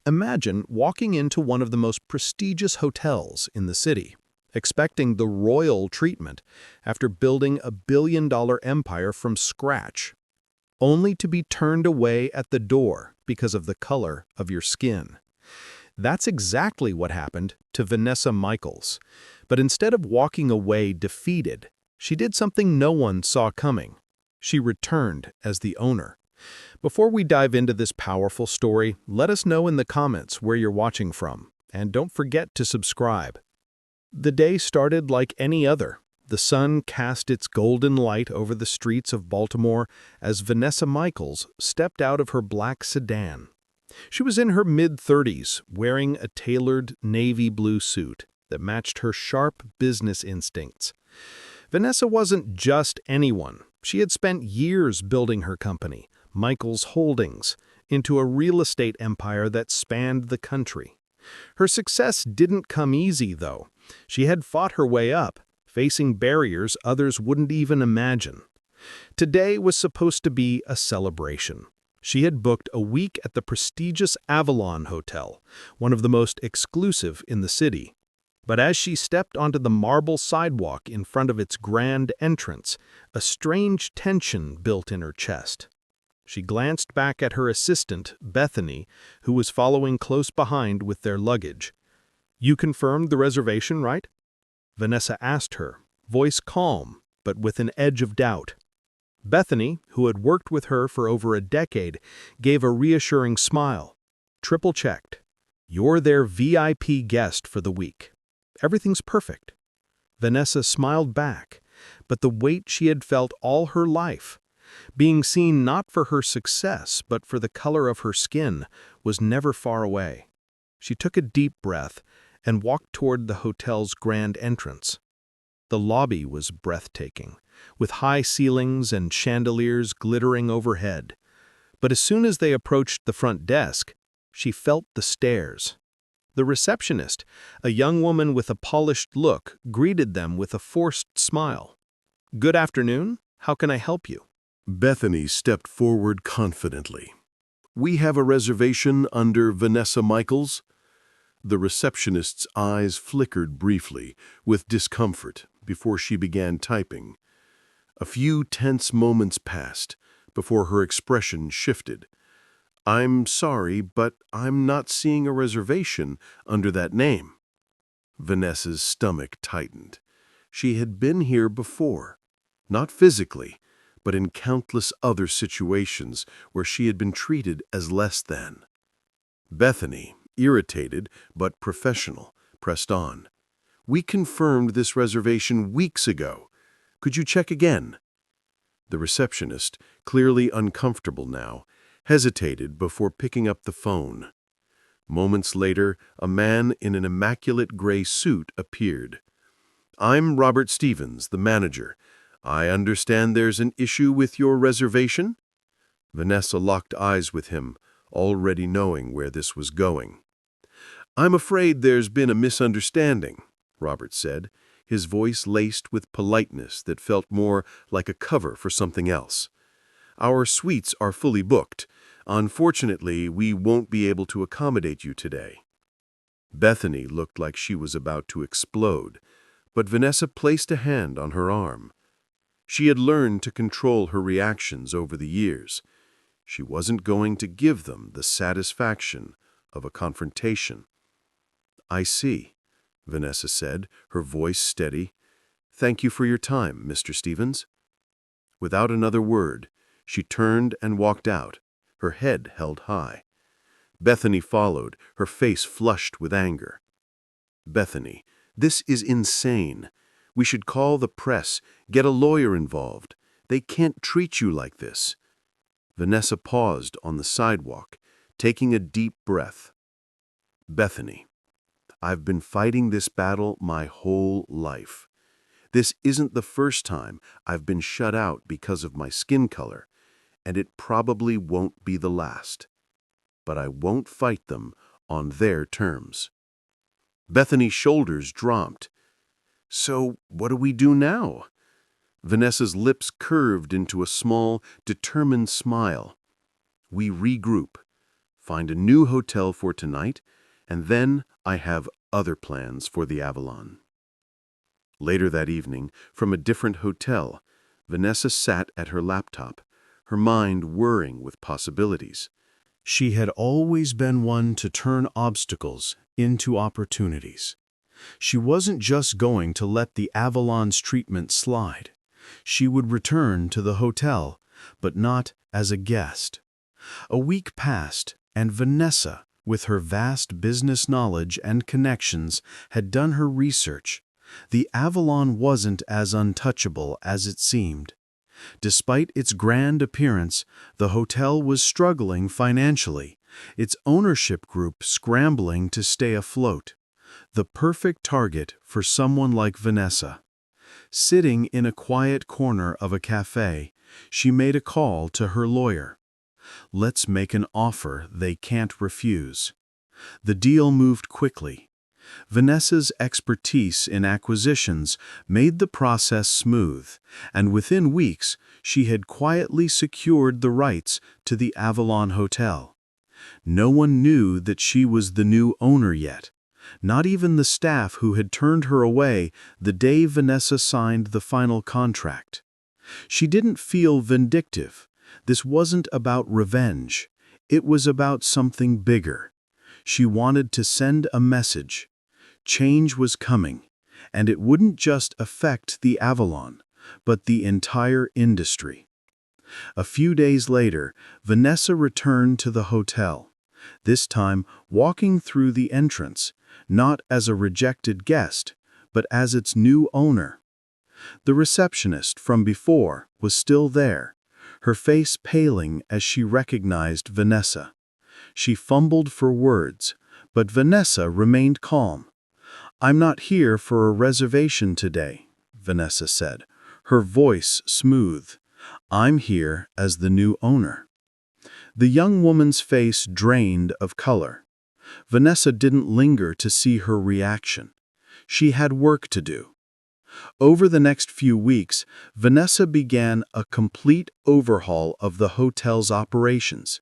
Imagine walking into one of the most prestigious hotels in the city, expecting the royal treatment after building a billion-dollar empire from scratch, only to be turned away at the door because of the color of your skin. That's exactly what happened to Vanessa Michaels. But instead of walking away defeated, she did something no one saw coming. She returned as the owner. Before we dive into this powerful story, let us know in the comments where you're watching from, and don't forget to subscribe. The day started like any other. The sun cast its golden light over the streets of Baltimore as Vanessa Michaels stepped out of her black sedan. She was in her mid-30s, wearing a tailored navy blue suit that matched her sharp business instincts. Vanessa wasn't just anyone. She had spent years building her company, Michaels Holdings, into a real estate empire that spanned the country. Her success didn't come easy, though. She had fought her way up, facing barriers others wouldn't even imagine. Today was supposed to be a celebration. She had booked a week at the prestigious Avalon Hotel, one of the most exclusive in the city. But as she stepped onto the marble sidewalk in front of its grand entrance, a strange tension built in her chest. She glanced back at her assistant, Bethany, who was following close behind with their luggage. "You confirmed the reservation, right?" Vanessa asked her, voice calm, but with an edge of doubt. Bethany, who had worked with her for over a decade, gave a reassuring smile. "Triple-checked. You're their VIP guest for the week. Everything's perfect." Vanessa smiled back, but the weight she had felt all her life, being seen not for her success but for the color of her skin, was never far away. She took a deep breath and walked toward the hotel's grand entrance. The lobby was breathtaking, with high ceilings and chandeliers glittering overhead. But as soon as they approached the front desk, she felt the stares. The receptionist, a young woman with a polished look, greeted them with a forced smile. "Good afternoon. How can I help you?" Bethany stepped forward confidently. "We have a reservation under Vanessa Michaels." The receptionist's eyes flickered briefly with discomfort before she began typing. A few tense moments passed before her expression shifted. "I'm sorry, but I'm not seeing a reservation under that name." Vanessa's stomach tightened. She had been here before, not physically, but in countless other situations where she had been treated as less than. Bethany, irritated but professional, pressed on. "We confirmed this reservation weeks ago. Could you check again?" The receptionist, clearly uncomfortable now, hesitated before picking up the phone. Moments later, a man in an immaculate gray suit appeared. "I'm Robert Stevens, the manager. I understand there's an issue with your reservation?" Vanessa locked eyes with him, already knowing where this was going. "I'm afraid there's been a misunderstanding," Robert said, his voice laced with politeness that felt more like a cover for something else. "Our suites are fully booked. Unfortunately, we won't be able to accommodate you today." Bethany looked like she was about to explode, but Vanessa placed a hand on her arm. She had learned to control her reactions over the years. She wasn't going to give them the satisfaction of a confrontation. "I see," Vanessa said, her voice steady. "Thank you for your time, Mr. Stevens." Without another word, she turned and walked out, her head held high. Bethany followed, her face flushed with anger. "Bethany, this is insane. We should call the press, get a lawyer involved. They can't treat you like this." Vanessa paused on the sidewalk, taking a deep breath. "Bethany, I've been fighting this battle my whole life. This isn't the first time I've been shut out because of my skin color, and it probably won't be the last. But I won't fight them on their terms." Bethany's shoulders dropped. "So what do we do now?" Vanessa's lips curved into a small, determined smile. "We regroup. find a new hotel for tonight, and then I have other plans for the Avalon. Later that evening, from a different hotel, Vanessa sat at her laptop, her mind whirring with possibilities. She had always been one to turn obstacles into opportunities. She wasn't just going to let the Avalon's treatment slide. She would return to the hotel, but not as a guest. A week passed, and Vanessa, with her vast business knowledge and connections, had done her research. The Avalon wasn't as untouchable as it seemed. Despite its grand appearance, the hotel was struggling financially, its ownership group scrambling to stay afloat. The perfect target for someone like Vanessa. Sitting in a quiet corner of a cafe, she made a call to her lawyer. Let's make an offer they can't refuse. The deal moved quickly. Vanessa's expertise in acquisitions made the process smooth, and within weeks she had quietly secured the rights to the Avalon Hotel. No one knew that she was the new owner yet, not even the staff who had turned her away the day Vanessa signed the final contract. She didn't feel vindictive. This wasn't about revenge. It was about something bigger. She wanted to send a message. Change was coming, and it wouldn't just affect the Avalon, but the entire industry. A few days later, Vanessa returned to the hotel, this time walking through the entrance, not as a rejected guest, but as its new owner. The receptionist from before was still there, her face paling as she recognized Vanessa. She fumbled for words, but Vanessa remained calm. "I'm not here for a reservation today," Vanessa said, her voice smooth. "I'm here as the new owner." The young woman's face drained of color. Vanessa didn't linger to see her reaction. She had work to do. Over the next few weeks, Vanessa began a complete overhaul of the hotel's operations.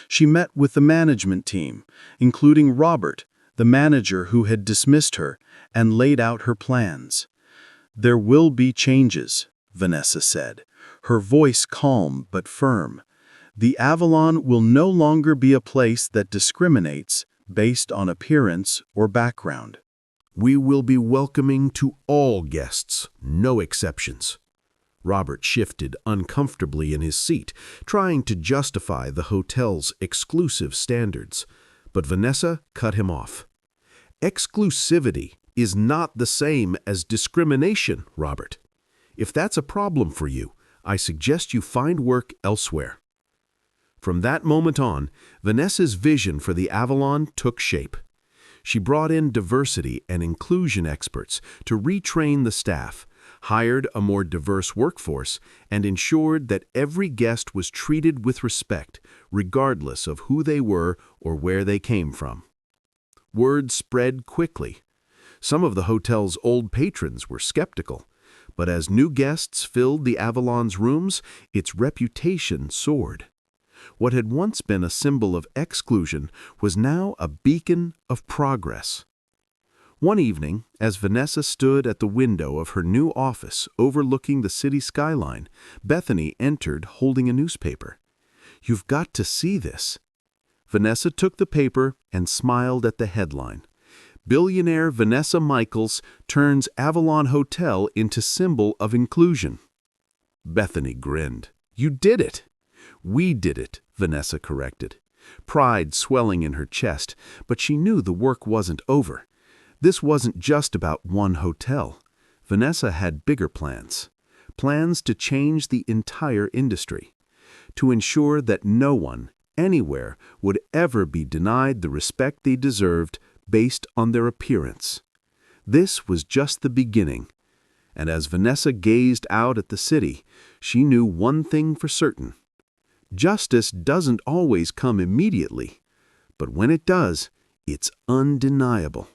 She met with the management team, including Robert, the manager who had dismissed her, and laid out her plans. "There will be changes," Vanessa said, her voice calm but firm. "The Avalon will no longer be a place that discriminates based on appearance or background. We will be welcoming to all guests, no exceptions." Robert shifted uncomfortably in his seat, trying to justify the hotel's exclusive standards. But Vanessa cut him off. "Exclusivity is not the same as discrimination, Robert. If that's a problem for you, I suggest you find work elsewhere." From that moment on, Vanessa's vision for the Avalon took shape. She brought in diversity and inclusion experts to retrain the staff, hired a more diverse workforce, and ensured that every guest was treated with respect, regardless of who they were or where they came from. Word spread quickly. Some of the hotel's old patrons were skeptical, but as new guests filled the Avalon's rooms, its reputation soared. What had once been a symbol of exclusion was now a beacon of progress. One evening, as Vanessa stood at the window of her new office overlooking the city skyline, Bethany entered holding a newspaper. "You've got to see this." Vanessa took the paper and smiled at the headline. "Billionaire Vanessa Michaels turns Avalon Hotel into symbol of inclusion." Bethany grinned. "You did it." "We did it," Vanessa corrected. Pride swelling in her chest, but she knew the work wasn't over. This wasn't just about one hotel. Vanessa had bigger plans. Plans to change the entire industry. To ensure that no one, anywhere, would ever be denied the respect they deserved based on their appearance. This was just the beginning. And as Vanessa gazed out at the city, she knew one thing for certain. Justice doesn't always come immediately, but when it does, it's undeniable.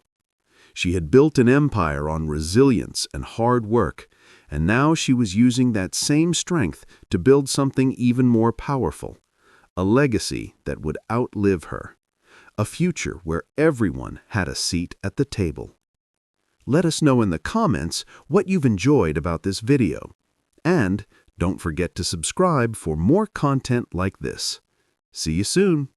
She had built an empire on resilience and hard work, and now she was using that same strength to build something even more powerful, a legacy that would outlive her, a future where everyone had a seat at the table. Let us know in the comments what you've enjoyed about this video. And don't forget to subscribe for more content like this. See you soon.